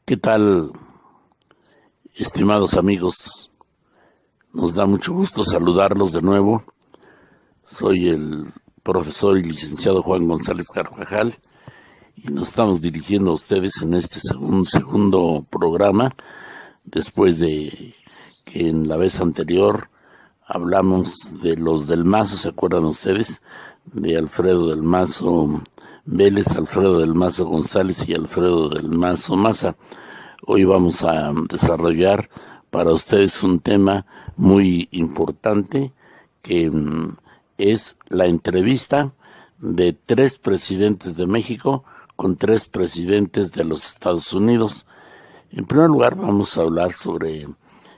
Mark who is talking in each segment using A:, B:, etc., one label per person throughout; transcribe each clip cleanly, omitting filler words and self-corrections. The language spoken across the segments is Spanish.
A: ¿Qué tal, estimados amigos? Nos da mucho gusto saludarlos de nuevo. Soy el profesor y licenciado Juan González Carvajal y nos estamos dirigiendo a ustedes en este segundo programa, después de que en la vez anterior hablamos de los del Mazo, ¿se acuerdan ustedes? De Alfredo del Mazo Vélez, Alfredo del Mazo González y Alfredo del Mazo Maza. Hoy vamos a desarrollar para ustedes un tema muy importante que es la entrevista de 3 presidentes de México con 3 presidentes de los Estados Unidos. En primer lugar, vamos a hablar sobre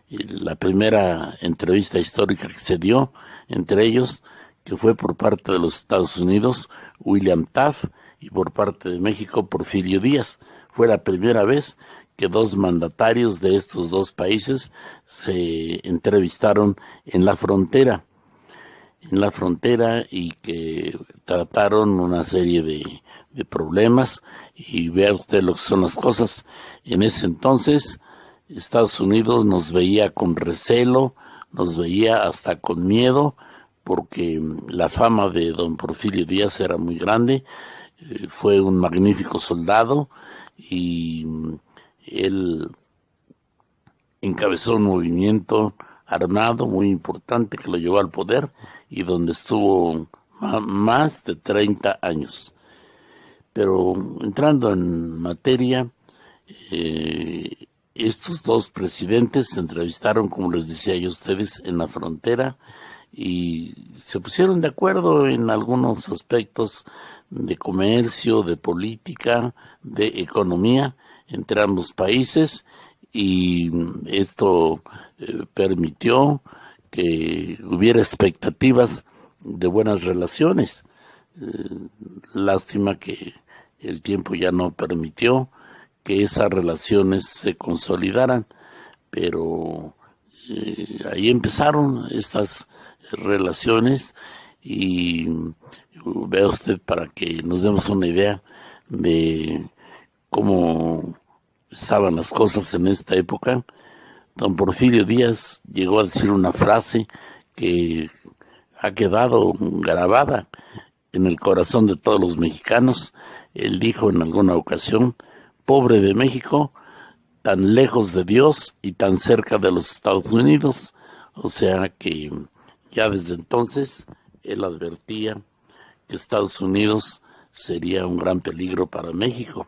A: la primera entrevista histórica que se dio entre ellos, que fue por parte de los Estados Unidos, William Taft, y por parte de México, Porfirio Díaz. Fue la primera vez que 2 mandatarios de estos 2 países se entrevistaron en la frontera y que trataron una serie de problemas, y vea usted lo que son las cosas. En ese entonces Estados Unidos nos veía con recelo, nos veía hasta con miedo, porque la fama de don Porfirio Díaz era muy grande. Fue un magnífico soldado y él encabezó un movimiento armado muy importante que lo llevó al poder y donde estuvo más de 30 años. Pero entrando en materia, estos 2 presidentes se entrevistaron, como les decía yo a ustedes, en la frontera y se pusieron de acuerdo en algunos aspectos de comercio, de política, de economía entre ambos países, y esto permitió que hubiera expectativas de buenas relaciones. Lástima que el tiempo ya no permitió que esas relaciones se consolidaran, pero ahí empezaron estas relaciones. Y vea usted, para que nos demos una idea de cómo estaban las cosas en esta época, don Porfirio Díaz llegó a decir una frase que ha quedado grabada en el corazón de todos los mexicanos. Él dijo en alguna ocasión: pobre de México, tan lejos de Dios y tan cerca de los Estados Unidos. O sea que ya desde entonces él advertía que Estados Unidos sería un gran peligro para México.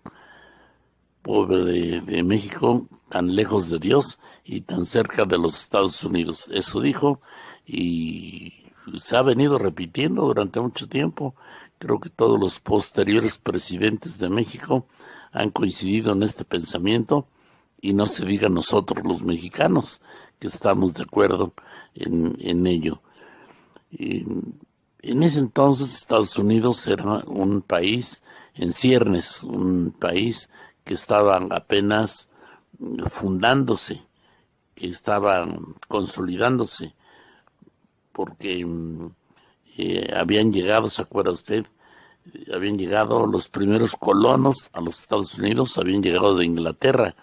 A: Pobre de México, tan lejos de Dios y tan cerca de los Estados Unidos. Eso dijo, y se ha venido repitiendo durante mucho tiempo. Creo que todos los posteriores presidentes de México han coincidido en este pensamiento, y no se diga nosotros los mexicanos, que estamos de acuerdo en ello. En ese entonces Estados Unidos era un país en ciernes, un país que estaba apenas fundándose, que estaba consolidándose, porque habían llegado, ¿se acuerda usted? Habían llegado los primeros colonos a los Estados Unidos, habían llegado de Inglaterra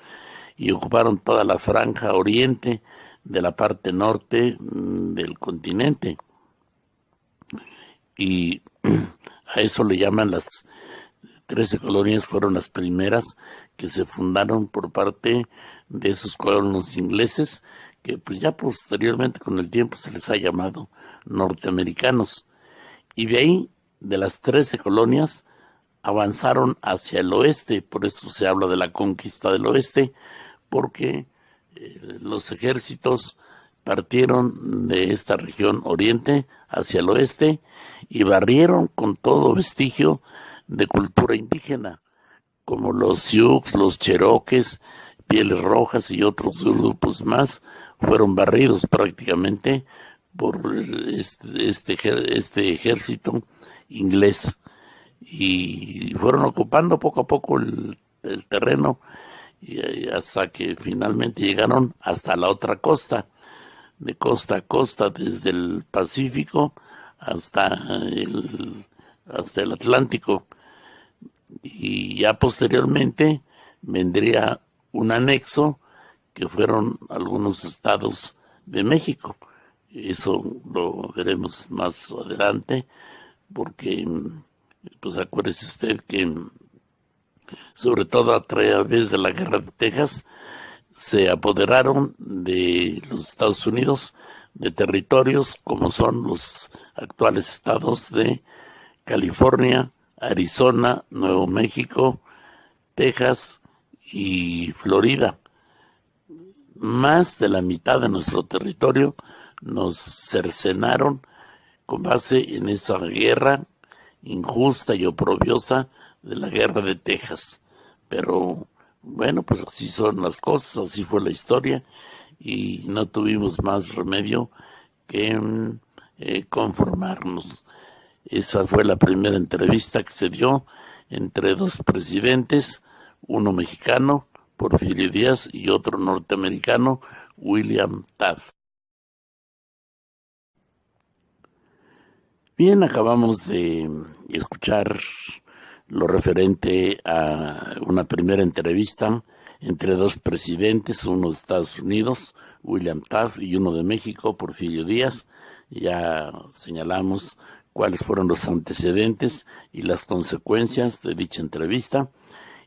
A: y ocuparon toda la franja oriente de la parte norte del continente. Y a eso le llaman las 13 colonias. Fueron las primeras que se fundaron por parte de esos colonos ingleses, que pues ya posteriormente con el tiempo se les ha llamado norteamericanos. Y de ahí, de las 13 colonias, avanzaron hacia el oeste. Por eso se habla de la conquista del oeste, porque los ejércitos partieron de esta región oriente hacia el oeste y barrieron con todo vestigio de cultura indígena, como los Sioux, los Cherokees, Pieles Rojas y otros grupos más. Fueron barridos prácticamente por este ejército inglés, y fueron ocupando poco a poco el terreno, y hasta que finalmente llegaron hasta la otra costa, de costa a costa, desde el Pacífico hasta el Atlántico. Y ya posteriormente vendría un anexo que fueron algunos estados de México. Eso lo veremos más adelante, porque pues acuérdese usted que sobre todo a través de la Guerra de Texas se apoderaron de los Estados Unidos de territorios como son los actuales estados de California, Arizona, Nuevo México, Texas y Florida. Más de la mitad de nuestro territorio nos cercenaron con base en esa guerra injusta y oprobiosa de la Guerra de Texas. Pero bueno, pues así son las cosas, así fue la historia y no tuvimos más remedio que conformarnos. Esa fue la primera entrevista que se dio entre dos presidentes, uno mexicano, Porfirio Díaz, y otro norteamericano, William Taft. Bien, acabamos de escuchar lo referente a una primera entrevista entre dos presidentes, uno de Estados Unidos, William Taft, y uno de México, Porfirio Díaz. Ya señalamos cuáles fueron los antecedentes y las consecuencias de dicha entrevista.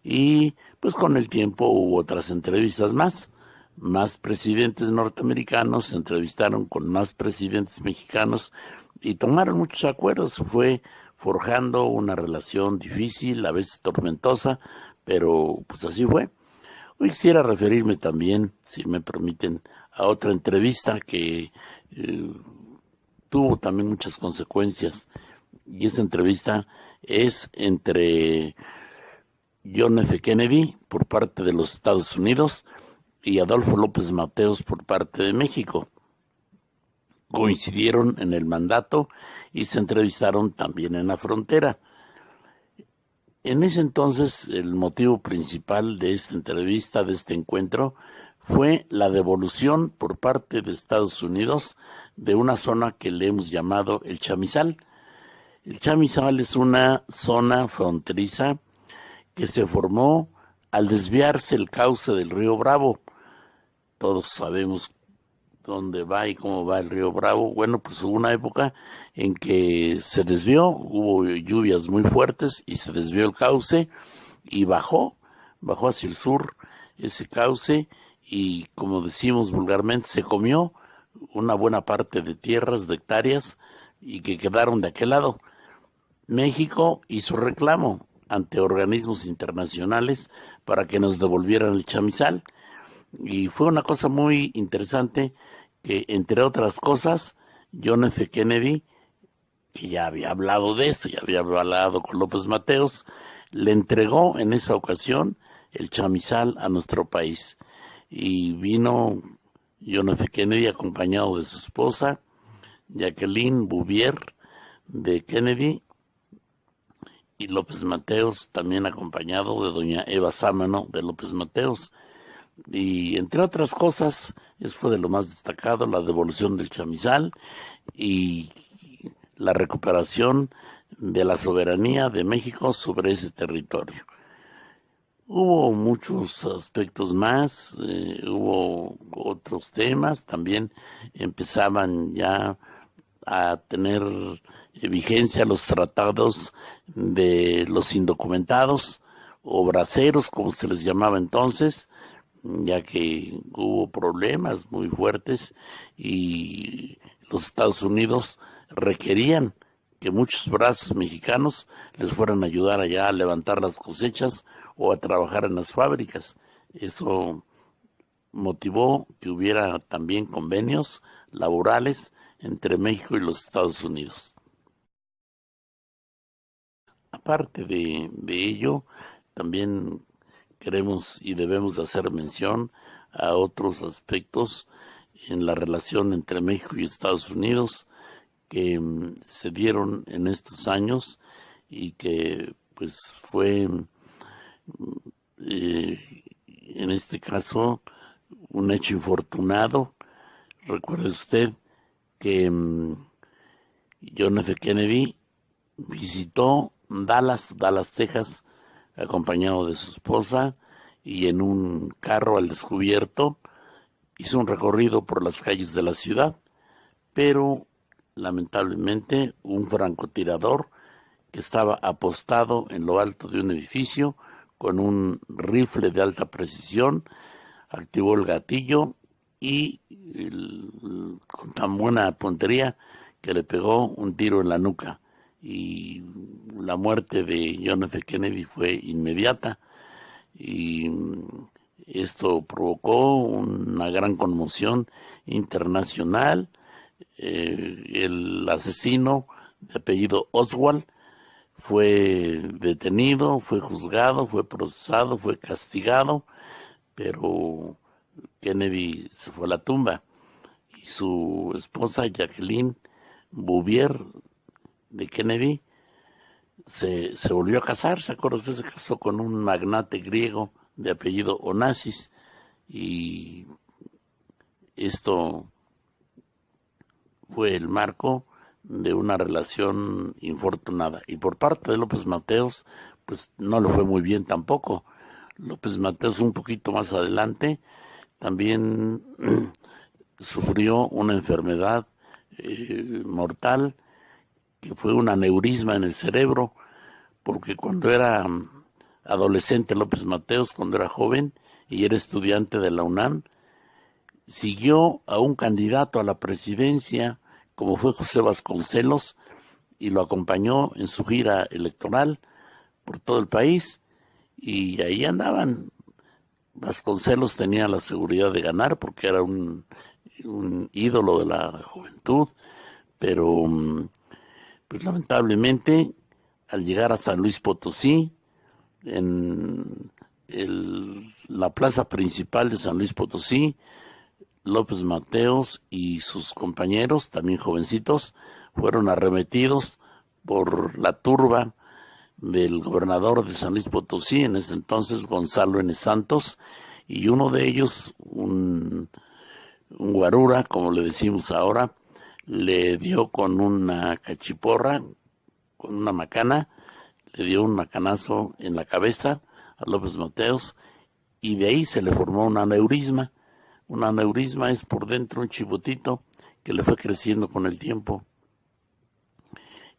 A: Y pues con el tiempo hubo otras entrevistas más. Más presidentes norteamericanos se entrevistaron con más presidentes mexicanos y tomaron muchos acuerdos. Fue forjando una relación difícil, a veces tormentosa, pero pues así fue. Hoy quisiera referirme también, si me permiten, a otra entrevista que tuvo también muchas consecuencias. Y esta entrevista es entre John F. Kennedy por parte de los Estados Unidos y Adolfo López Mateos por parte de México. Coincidieron en el mandato y se entrevistaron también en la frontera. En ese entonces, el motivo principal de esta entrevista, de este encuentro, fue la devolución por parte de Estados Unidos de una zona que le hemos llamado el Chamizal. El Chamizal es una zona fronteriza que se formó al desviarse el cauce del río Bravo. Todos sabemos dónde va y cómo va el río Bravo. Bueno, pues hubo una época en que se desvió, hubo lluvias muy fuertes y se desvió el cauce y bajó hacia el sur ese cauce y, como decimos vulgarmente, se comió una buena parte de tierras, de hectáreas, y que quedaron de aquel lado. México hizo reclamo ante organismos internacionales para que nos devolvieran el chamizal. Y fue una cosa muy interesante que, entre otras cosas, John F. Kennedy, que ya había hablado de esto, ya había hablado con López Mateos, le entregó en esa ocasión el chamizal a nuestro país. Y vino John F. Kennedy acompañado de su esposa, Jacqueline Bouvier de Kennedy, y López Mateos también acompañado de doña Eva Sámano de López Mateos. Y entre otras cosas, eso fue de lo más destacado, la devolución del chamizal y la recuperación de la soberanía de México sobre ese territorio. Hubo muchos aspectos más, hubo otros temas, también empezaban ya a tener vigencia los tratados de los indocumentados o braceros, como se les llamaba entonces, ya que hubo problemas muy fuertes y los Estados Unidos requerían que muchos brazos mexicanos les fueran a ayudar allá a levantar las cosechas o a trabajar en las fábricas. Eso motivó que hubiera también convenios laborales entre México y los Estados Unidos. Aparte de ello, también queremos y debemos de hacer mención a otros aspectos en la relación entre México y Estados Unidos que se dieron en estos años y que pues fue en este caso un hecho infortunado. Recuerde usted que John F. Kennedy visitó Dallas, Texas, acompañado de su esposa y en un carro al descubierto hizo un recorrido por las calles de la ciudad, pero lamentablemente un francotirador que estaba apostado en lo alto de un edificio con un rifle de alta precisión activó el gatillo y con tan buena puntería que le pegó un tiro en la nuca, y la muerte de John F. Kennedy fue inmediata, y esto provocó una gran conmoción internacional. El asesino de apellido Oswald fue detenido, fue juzgado, fue procesado, fue castigado, pero Kennedy se fue a la tumba y su esposa Jacqueline Bouvier de Kennedy se volvió a casar. ¿Se acuerda usted? Se casó con un magnate griego de apellido Onassis, y esto fue el marco de una relación infortunada. Y por parte de López Mateos, pues no le fue muy bien tampoco. López Mateos, un poquito más adelante, también sufrió una enfermedad mortal, que fue un aneurisma en el cerebro, porque cuando era adolescente López Mateos, cuando era joven y era estudiante de la UNAM, siguió a un candidato a la presidencia como fue José Vasconcelos y lo acompañó en su gira electoral por todo el país, y ahí andaban. Vasconcelos tenía la seguridad de ganar porque era un ídolo de la juventud, pero pues lamentablemente al llegar a San Luis Potosí, en la plaza principal de San Luis Potosí, López Mateos y sus compañeros, también jovencitos, fueron arremetidos por la turba del gobernador de San Luis Potosí, en ese entonces Gonzalo N. Santos, y uno de ellos, un guarura, como le decimos ahora, le dio con una cachiporra, con una macana, le dio un macanazo en la cabeza a López Mateos, y de ahí se le formó un aneurisma. Un aneurisma es por dentro un chivotito que le fue creciendo con el tiempo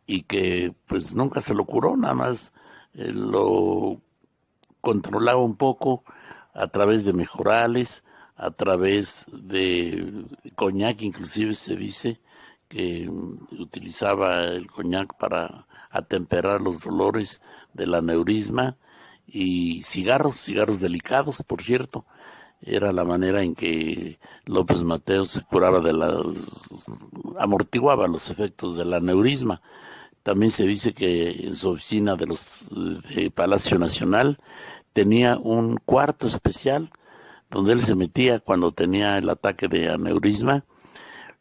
A: y que pues nunca se lo curó, nada más lo controlaba un poco a través de mejorales, a través de coñac. Inclusive se dice que utilizaba el coñac para atemperar los dolores del aneurisma, y cigarros delicados, por cierto. Era la manera en que López Mateos se curaba amortiguaba los efectos del aneurisma. También se dice que en su oficina de Palacio Nacional tenía un cuarto especial donde él se metía cuando tenía el ataque de aneurisma,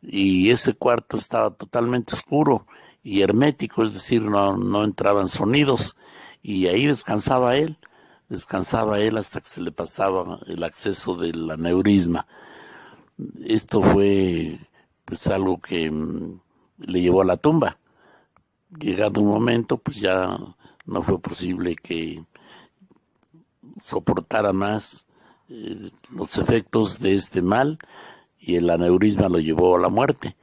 A: y ese cuarto estaba totalmente oscuro y hermético, es decir, no entraban sonidos, y ahí descansaba él hasta que se le pasaba el acceso del aneurisma. Esto fue pues algo que le llevó a la tumba. Llegado un momento, pues ya no fue posible que soportara más los efectos de este mal, y el aneurisma lo llevó a la muerte,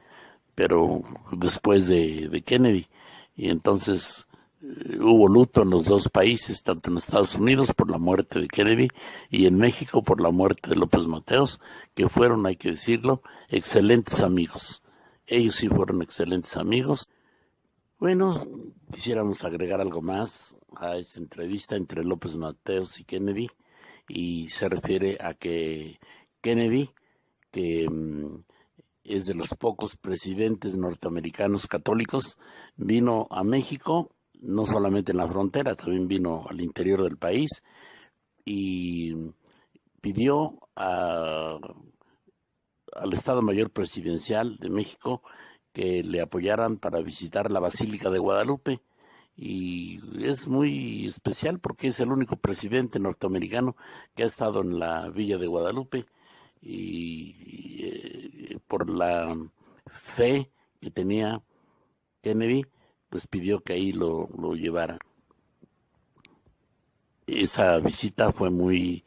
A: pero después de Kennedy. Y entonces hubo luto en los dos países, tanto en Estados Unidos por la muerte de Kennedy y en México por la muerte de López Mateos, que fueron, hay que decirlo, excelentes amigos. Ellos sí fueron excelentes amigos. Bueno, quisiéramos agregar algo más a esta entrevista entre López Mateos y Kennedy, y se refiere a que Kennedy, que es de los pocos presidentes norteamericanos católicos, vino a México, no solamente en la frontera, también vino al interior del país, y pidió al Estado Mayor Presidencial de México que le apoyaran para visitar la Basílica de Guadalupe. Y es muy especial porque es el único presidente norteamericano que ha estado en la Villa de Guadalupe, y por la fe que tenía Kennedy, pues pidió que ahí lo llevara. Esa visita fue muy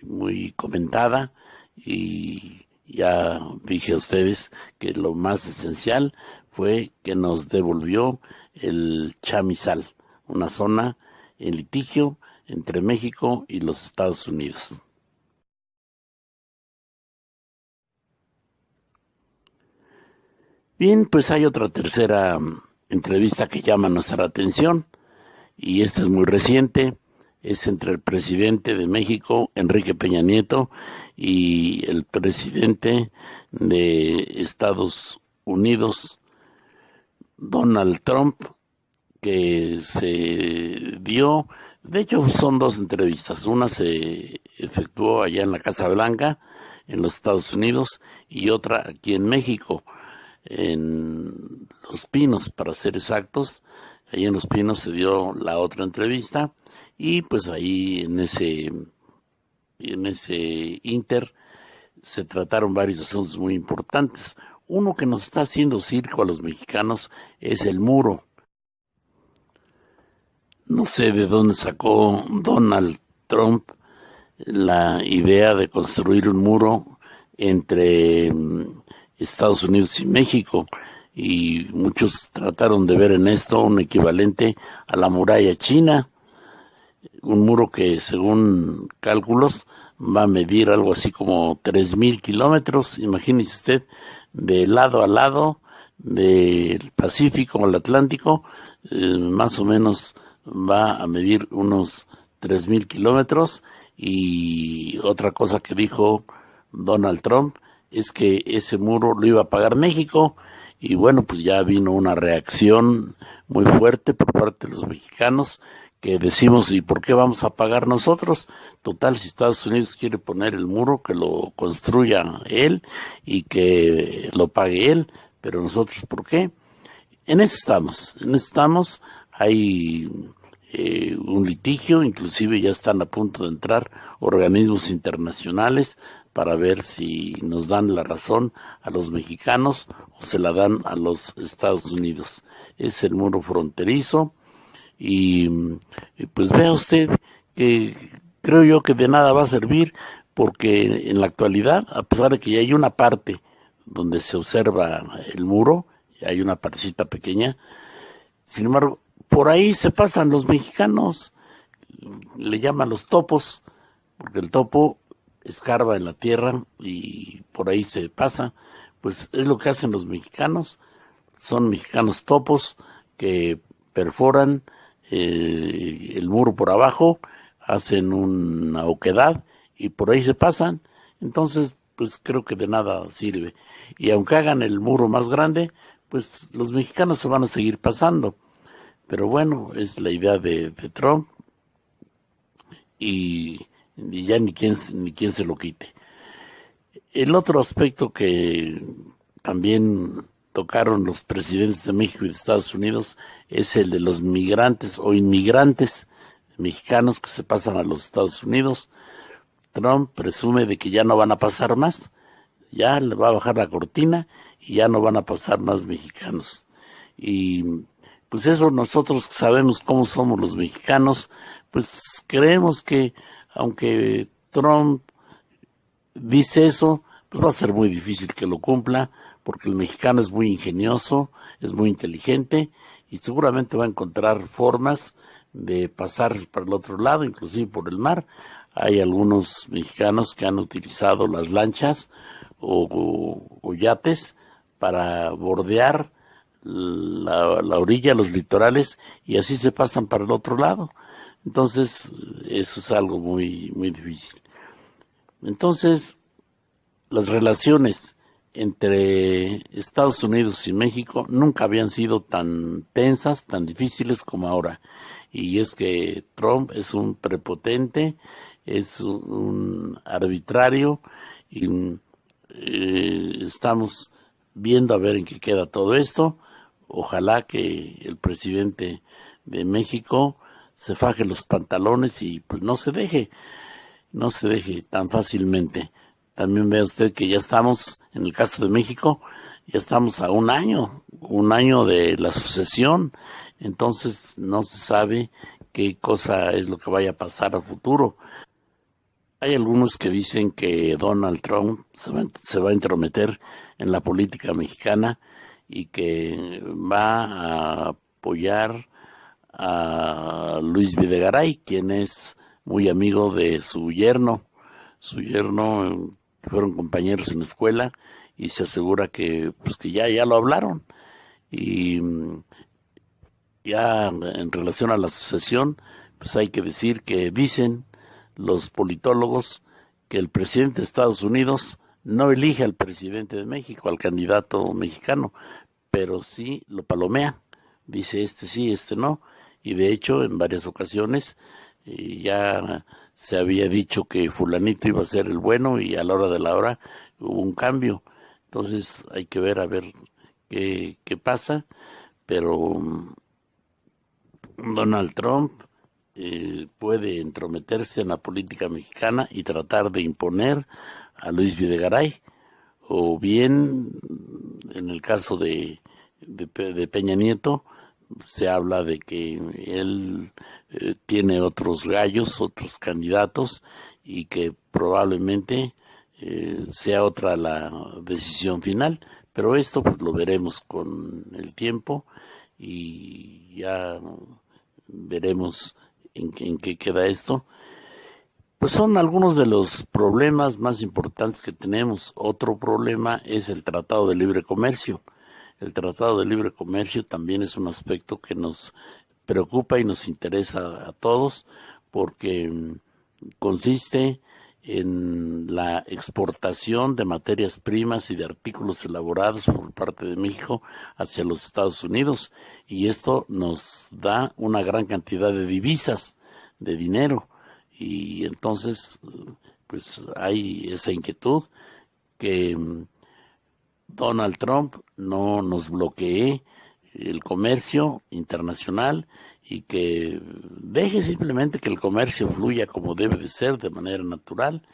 A: muy comentada, y ya dije a ustedes que lo más esencial fue que nos devolvió el chamizal, una zona en litigio entre México y los Estados Unidos. Bien, pues hay otra tercera entrevista que llama nuestra atención, y esta es muy reciente. Es entre el presidente de México, Enrique Peña Nieto, y el presidente de Estados Unidos, Donald Trump, que se dio. De hecho, son dos entrevistas. Una se efectuó allá en la Casa Blanca, en los Estados Unidos, y otra aquí en México, en Los Pinos, para ser exactos. Allí en Los Pinos se dio la otra entrevista, y pues ahí en ese inter se trataron varios asuntos muy importantes. Uno que nos está haciendo circo a los mexicanos es el muro. No sé de dónde sacó Donald Trump la idea de construir un muro entre Estados Unidos y México, y muchos trataron de ver en esto un equivalente a la muralla china, un muro que según cálculos va a medir algo así como 3,000 kilómetros. Imagínese usted, de lado a lado, del Pacífico al Atlántico, más o menos va a medir unos 3,000 kilómetros. Y otra cosa que dijo Donald Trump es que ese muro lo iba a pagar México, y bueno, pues ya vino una reacción muy fuerte por parte de los mexicanos, que decimos, ¿y por qué vamos a pagar nosotros? Total, si Estados Unidos quiere poner el muro, que lo construya él y que lo pague él, pero nosotros, ¿por qué? En eso estamos, hay un litigio, inclusive ya están a punto de entrar organismos internacionales para ver si nos dan la razón a los mexicanos o se la dan a los Estados Unidos. Es el muro fronterizo, y pues vea usted que creo yo que de nada va a servir, porque en la actualidad, a pesar de que ya hay una parte donde se observa el muro, hay una partecita pequeña, sin embargo, por ahí se pasan los mexicanos, le llaman los topos, porque el topo escarba en la tierra y por ahí se pasa. Pues es lo que hacen los mexicanos, son mexicanos topos que perforan el muro por abajo, hacen una oquedad y por ahí se pasan. Entonces, pues creo que de nada sirve. Y aunque hagan el muro más grande, pues los mexicanos se van a seguir pasando. Pero bueno, es la idea de Trump, y ya ni quien se lo quite. El otro aspecto que también tocaron los presidentes de México y de Estados Unidos es el de los migrantes o inmigrantes mexicanos que se pasan a los Estados Unidos. Trump presume de que ya no van a pasar más, ya le va a bajar la cortina y ya no van a pasar más mexicanos. Y pues eso, nosotros sabemos cómo somos los mexicanos, pues creemos que aunque Trump dice eso, pues va a ser muy difícil que lo cumpla, porque el mexicano es muy ingenioso, es muy inteligente, y seguramente va a encontrar formas de pasar para el otro lado, inclusive por el mar. Hay algunos mexicanos que han utilizado las lanchas o yates para bordear la orilla, los litorales, y así se pasan para el otro lado. Entonces, eso es algo muy, muy difícil. Entonces, las relaciones entre Estados Unidos y México nunca habían sido tan tensas, tan difíciles como ahora. Y es que Trump es un prepotente, es un arbitrario, y estamos viendo a ver en qué queda todo esto. Ojalá que el presidente de México se faje los pantalones y pues no se deje tan fácilmente. También vea usted que ya estamos, en el caso de México, ya estamos a un año de la sucesión. Entonces no se sabe qué cosa es lo que vaya a pasar a futuro. Hay algunos que dicen que Donald Trump se va a entrometer en la política mexicana y que va a apoyar a Luis Videgaray, quien es muy amigo de su yerno. Su yerno fueron compañeros en la escuela y se asegura que pues que ya lo hablaron. Y ya en relación a la sucesión, pues hay que decir que dicen los politólogos que el presidente de Estados Unidos no elige al presidente de México, al candidato mexicano, pero sí lo palomea. Dice este sí, este no. Y de hecho, en varias ocasiones ya se había dicho que fulanito iba a ser el bueno y a la hora de la hora hubo un cambio. Entonces hay que ver a ver qué pasa, pero Donald Trump puede entrometerse en la política mexicana y tratar de imponer a Luis Videgaray, o bien, en el caso de Peña Nieto, se habla de que él tiene otros gallos, otros candidatos, y que probablemente sea otra la decisión final, pero esto pues lo veremos con el tiempo y ya veremos en qué queda esto. Pues son algunos de los problemas más importantes que tenemos. Otro problema es el Tratado de Libre Comercio. El Tratado de Libre Comercio también es un aspecto que nos preocupa y nos interesa a todos porque consiste en la exportación de materias primas y de artículos elaborados por parte de México hacia los Estados Unidos, y esto nos da una gran cantidad de divisas, de dinero, y entonces pues hay esa inquietud que Donald Trump no nos bloquee el comercio internacional y que deje simplemente que el comercio fluya como debe de ser, de manera natural.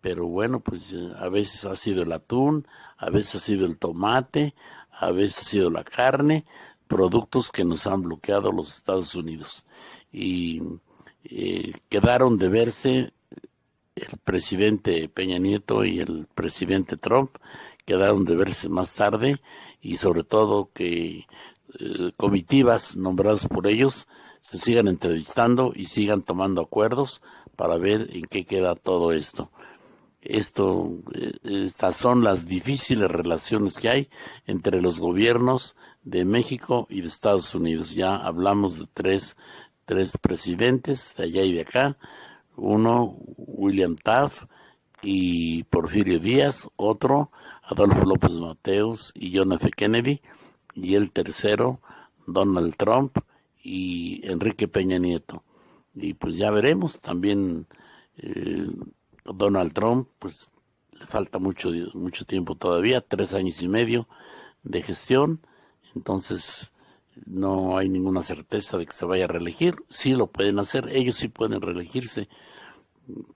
A: Pero bueno, pues a veces ha sido el atún, a veces ha sido el tomate, a veces ha sido la carne, productos que nos han bloqueado los Estados Unidos. Y quedaron de verse el presidente Peña Nieto y el presidente Trump, quedaron de verse más tarde, y sobre todo que comitivas nombradas por ellos se sigan entrevistando y sigan tomando acuerdos para ver en qué queda todo esto. Estas son las difíciles relaciones que hay entre los gobiernos de México y de Estados Unidos. Ya hablamos de tres presidentes de allá y de acá. Uno, William Taft y Porfirio Díaz; otro, Adolfo López Mateos y John F. Kennedy; y el tercero, Donald Trump y Enrique Peña Nieto. Y pues ya veremos. También Donald Trump, pues le falta mucho tiempo todavía, 3 años y medio de gestión, entonces no hay ninguna certeza de que se vaya a reelegir. Sí lo pueden hacer, ellos sí pueden reelegirse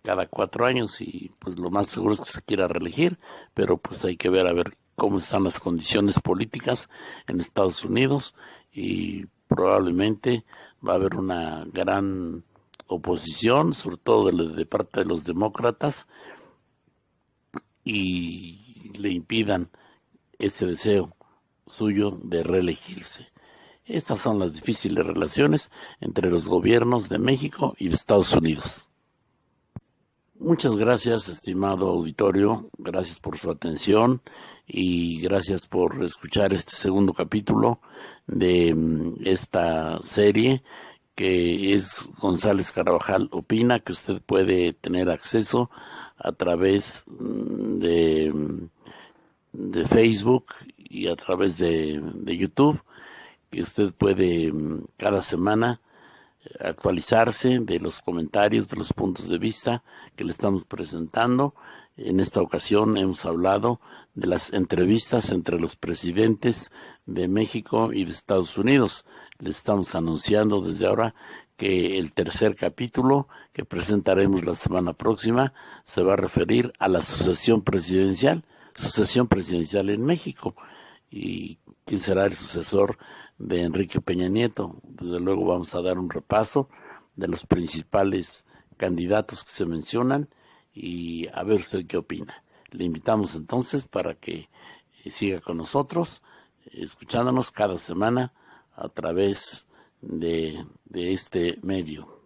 A: cada 4 años, y pues lo más seguro es que se quiera reelegir, pero pues hay que ver a ver cómo están las condiciones políticas en Estados Unidos, y probablemente va a haber una gran oposición, sobre todo de parte de los demócratas, y le impidan ese deseo suyo de reelegirse. Estas son las difíciles relaciones entre los gobiernos de México y de Estados Unidos. Muchas gracias, estimado auditorio, gracias por su atención y gracias por escuchar este segundo capítulo de esta serie que es González Carvajal Opina, que usted puede tener acceso a través de Facebook y a través de YouTube, que usted puede cada semana actualizarse de los comentarios, de los puntos de vista que le estamos presentando. En esta ocasión hemos hablado de las entrevistas entre los presidentes de México y de Estados Unidos. Les estamos anunciando desde ahora que el tercer capítulo que presentaremos la semana próxima se va a referir a la sucesión presidencial en México, y quién será el sucesor de Enrique Peña Nieto. Desde luego vamos a dar un repaso de los principales candidatos que se mencionan y a ver usted qué opina. Le invitamos entonces para que siga con nosotros, escuchándonos cada semana a través de este medio.